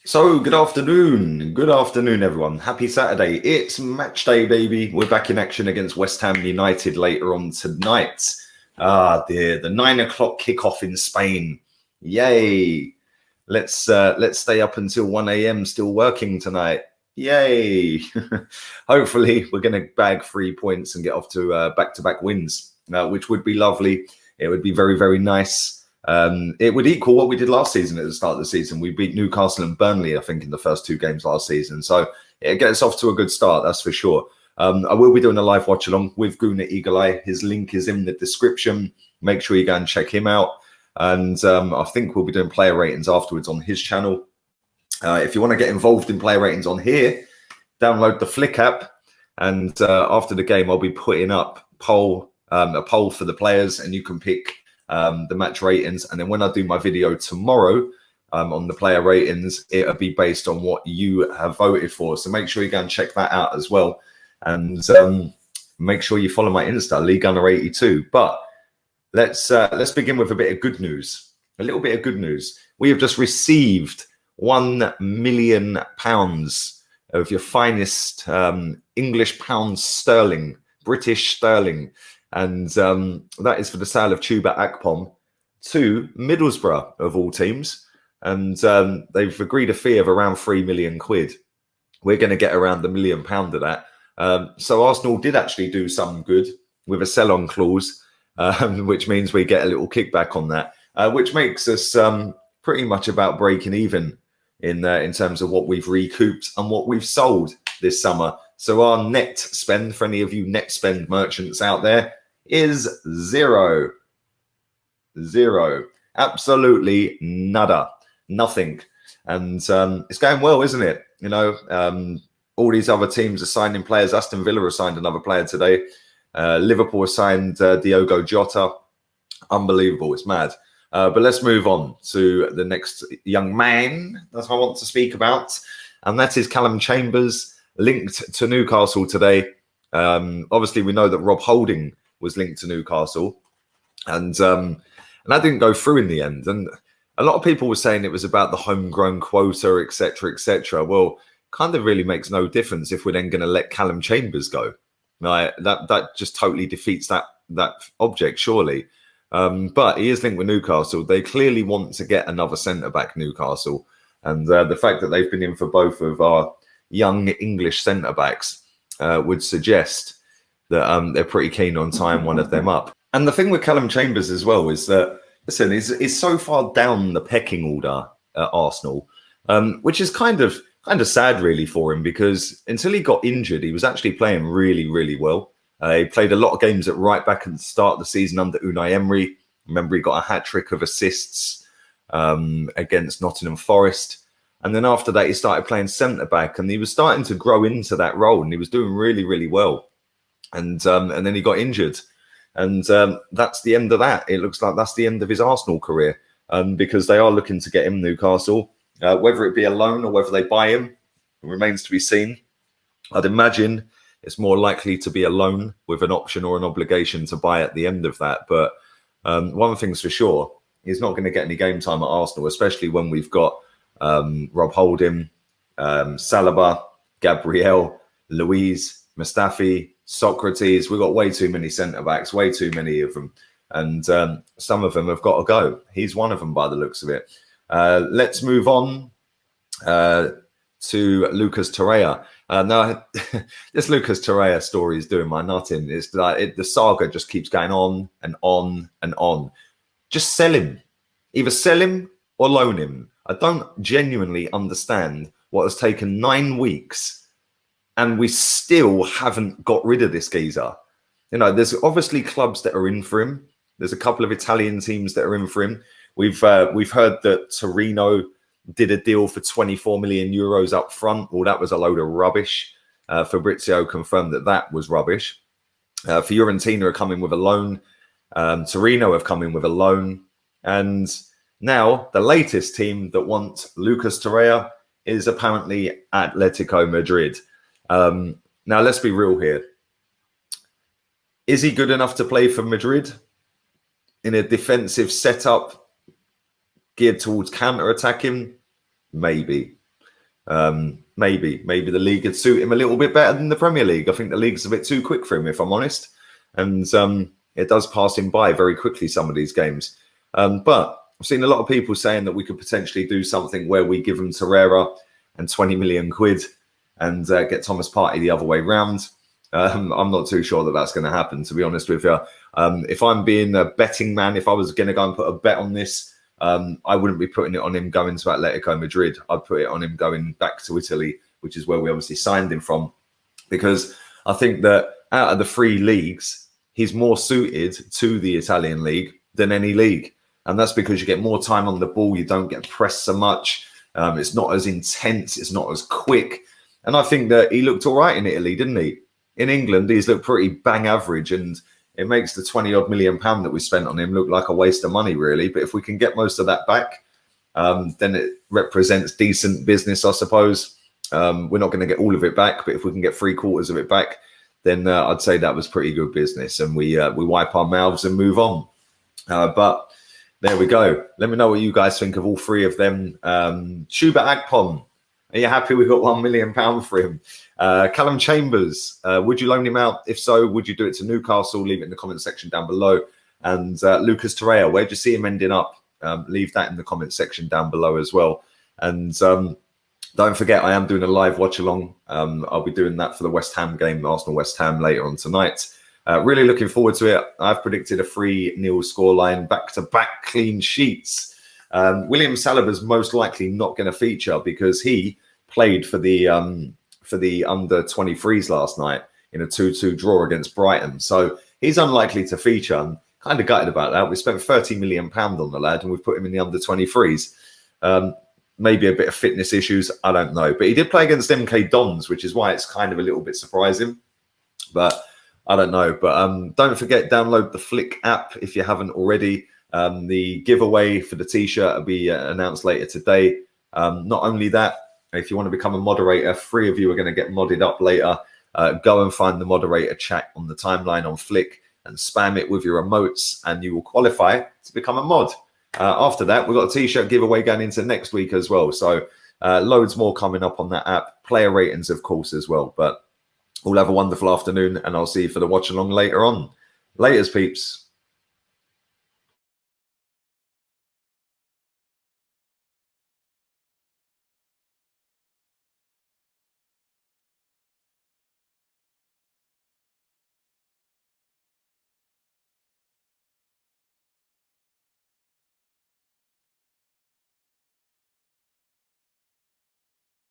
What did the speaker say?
So, good afternoon. Good afternoon, everyone. Happy Saturday. It's match day, baby. We're back in action against West Ham United later on tonight. Ah, dear. The 9 o'clock kickoff in Spain. Yay. Let's stay up until 1 a.m. still working tonight. Yay. Hopefully, we're going to bag 3 points and get off to back-to-back wins, which would be lovely. It would be very, very nice. It would equal what we did last season at the start of the season. We beat Newcastle and Burnley, I think, in the first 2 games last season. So it gets off to a good start, that's for sure. I will be doing a live watch along with Guna Eagle Eye. His link is in the description. Make sure you go and check him out. And I think we'll be doing player ratings afterwards on his channel. If you want to get involved in player ratings on here, download the Flick app. And after the game, I'll be putting up a poll for the players, and you can pick the match ratings. And then when I do my video tomorrow on the player ratings, it'll be based on what you have voted for. So make sure you go and check that out as well. And make sure you follow my Insta, LeeGunner82. But let's begin with a bit of good news. A little bit of good news. We have just received £1 million of your finest English pounds sterling, British sterling. And that is for the sale of Chuba Akpom to Middlesbrough, of all teams. And they've agreed a fee of around £3 million. We're going to get around £1 million of that. So Arsenal did actually do some good with a sell-on clause, which means we get a little kickback on that, which makes us pretty much about breaking even in terms of what we've recouped and what we've sold this summer. So our net spend, for any of you net spend merchants out there, is zero. Absolutely nada. Nothing. And it's going well, isn't it? You know, all these other teams are signing players. Aston Villa has signed another player today. Liverpool has signed Diogo Jota. Unbelievable. It's mad. But let's move on to the next young man that I want to speak about. And that is Callum Chambers, linked to Newcastle today. Obviously, we know that Rob Holding was linked to Newcastle, and that didn't go through in the end. And a lot of people were saying it was about the homegrown quota, etc., etc. Well, kind of really makes no difference if we're then going to let Callum Chambers go. Right? That just totally defeats that object, surely. But he is linked with Newcastle. They clearly want to get another centre back, Newcastle, and the fact that they've been in for both of our young English centre backs would suggest that they're pretty keen on tying one of them up. And the thing with Callum Chambers as well is that, listen, he's so far down the pecking order at Arsenal, which is kind of sad really for him, because until he got injured, he was actually playing really, really well. He played a lot of games at right back at the start of the season under Unai Emery. Remember, he got a hat-trick of assists against Nottingham Forest. And then after that, he started playing centre-back, and he was starting to grow into that role, and he was doing really, really well. And then he got injured. And that's the end of that. It looks like that's the end of his Arsenal career, because they are looking to get him, Newcastle. Whether it be a loan or whether they buy him remains to be seen. I'd imagine it's more likely to be a loan with an option or an obligation to buy at the end of that. But one thing's for sure, he's not going to get any game time at Arsenal, especially when we've got Rob Holding, Saliba, Gabriel, Luiz, Mustafi, Socrates. We've got way too many centre-backs, way too many of them. And some of them have got to go. He's one of them by the looks of it. Let's move on to Lucas Torreira. Now, this Lucas Torreira story is doing my nutting. It's like the saga just keeps going on and on and on. Just sell him. Either sell him or loan him. I don't genuinely understand what has taken 9 weeks and we still haven't got rid of this geezer. You know, there's obviously clubs that are in for him. There's a couple of Italian teams that are in for him. We've heard that Torino did a deal for 24 million euros up front. Well, that was a load of rubbish. Fabrizio confirmed that was rubbish. Fiorentina are coming with a loan. Torino have come in with a loan. And now the latest team that wants Lucas Torreira is apparently Atletico Madrid. Now, let's be real here. Is he good enough to play for Madrid in a defensive setup geared towards counter-attacking? Maybe. Maybe the league would suit him a little bit better than the Premier League. I think the league's a bit too quick for him, if I'm honest. And it does pass him by very quickly, some of these games. But I've seen a lot of people saying that we could potentially do something where we give him Torreira and 20 million quid and get Thomas Partey the other way round. I'm not too sure that that's going to happen, to be honest with you. If I'm being a betting man, if I was going to go and put a bet on this, I wouldn't be putting it on him going to Atletico Madrid. I'd put it on him going back to Italy, which is where we obviously signed him from. Because I think that out of the 3 leagues, he's more suited to the Italian league than any league. And that's because you get more time on the ball. You don't get pressed so much. It's not as intense. It's not as quick. And I think that he looked all right in Italy, didn't he? In England, he's looked pretty bang average. And it makes the 20-odd million pound that we spent on him look like a waste of money, really. But if we can get most of that back, then it represents decent business, I suppose. We're not going to get all of it back. But if we can get 3/4 of it back, then I'd say that was pretty good business. And we wipe our mouths and move on. But there we go. Let me know what you guys think of all 3 of them. Chuba Akpom, are you happy we got £1 million for him? Callum Chambers, would you loan him out? If so, would you do it to Newcastle? Leave it in the comment section down below. And Lucas Torreira, where'd you see him ending up? Leave that in the comment section down below as well. And don't forget, I am doing a live watch along. I'll be doing that for the West Ham game, Arsenal-West Ham, later on tonight. Really looking forward to it. I've predicted a 3-0 scoreline, back-to-back clean sheets. William Saliba's most likely not going to feature because he played for the under-23s last night in a 2-2 draw against Brighton. So he's unlikely to feature. I'm kind of gutted about that. We spent £30 million on the lad and we've put him in the under-23s. Maybe a bit of fitness issues, I don't know. But he did play against MK Dons, which is why it's kind of a little bit surprising. But I don't know. But don't forget, download the Flick app if you haven't already. The giveaway for the T-shirt will be announced later today. Not only that, if you want to become a moderator, 3 of you are going to get modded up later. Go and find the moderator chat on the timeline on Flick and spam it with your emotes and you will qualify to become a mod. After that, we've got a T-shirt giveaway going into next week as well. So loads more coming up on that app. Player ratings, of course, as well. But all have a wonderful afternoon and I'll see you for the watch along later on. Laters, peeps.